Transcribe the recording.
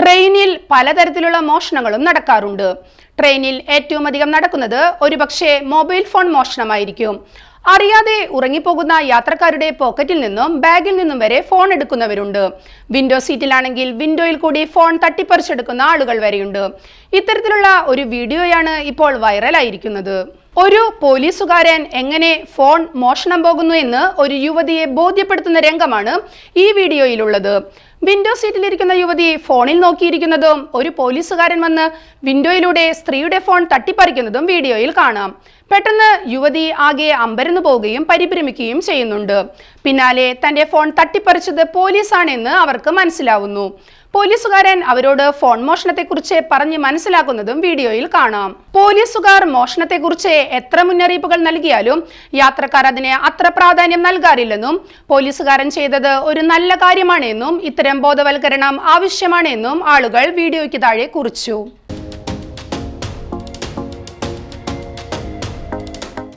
ട്രെയിനിൽ പലതരത്തിലുള്ള മോഷണങ്ങളും നടക്കാറുണ്ട്. ട്രെയിനിൽ ഏറ്റവും അധികം നടക്കുന്നത് ഒരുപക്ഷെ മൊബൈൽ ഫോൺ മോഷണമായിരിക്കും. അറിയാതെ ഉറങ്ങിപ്പോകുന്ന യാത്രക്കാരുടെ പോക്കറ്റിൽ നിന്നും ബാഗിൽ നിന്നും വരെ ഫോൺ എടുക്കുന്നവരുണ്ട്. വിൻഡോ സീറ്റിലാണെങ്കിൽ വിൻഡോയിൽ കൂടി ഫോൺ തട്ടിപ്പറിച്ചെടുക്കുന്ന ആളുകൾ വരെയുണ്ട്. ഇത്തരത്തിലുള്ള ഒരു വീഡിയോയാണ് ഇപ്പോൾ വൈറലായിരിക്കുന്നത്. ഒരു പോലീസുകാരൻ എങ്ങനെ ഫോൺ മോഷണം പോകുന്നു എന്ന് ഒരു യുവതിയെ ബോധ്യപ്പെടുത്തുന്ന രംഗമാണ് ഈ വീഡിയോയിലുള്ളത്. വിൻഡോ സീറ്റിലിരിക്കുന്ന യുവതി ഫോണിൽ നോക്കിയിരിക്കുന്നതും ഒരു പോലീസുകാരൻ വന്ന് വിൻഡോയിലൂടെ സ്ത്രീയുടെ ഫോൺ തട്ടിപ്പറിക്കുന്നതും വീഡിയോയിൽ കാണാം. പെട്ടെന്ന് യുവതി ആകെ അമ്പരന്നു പോവുകയും പരിഭ്രമിക്കുകയും ചെയ്യുന്നുണ്ട്. പിന്നാലെ തന്റെ ഫോൺ തട്ടിപ്പറിച്ചത് പോലീസാണെന്ന് അവർക്ക് മനസ്സിലാവുന്നു. പോലീസുകാരൻ അവരോട് ഫോൺ മോഷണത്തെക്കുറിച്ച് പറഞ്ഞ് മനസ്സിലാക്കുന്നതും വീഡിയോയിൽ കാണാം. പോലീസുകാർ മോഷണത്തെക്കുറിച്ച് എത്ര മുന്നറിയിപ്പുകൾ നൽകിയാലും യാത്രക്കാർ അതിനെ അത്ര പ്രാധാന്യം നൽകാറില്ലെന്നും പോലീസുകാരൻ ചെയ്തത് ഒരു നല്ല കാര്യമാണ് എന്നും ഇത്തരം ബോധവൽക്കരണം ആവശ്യമാണ് എന്നും ആളുകൾ വീഡിയോയ്ക്ക് താഴെ കുറിച്ചു.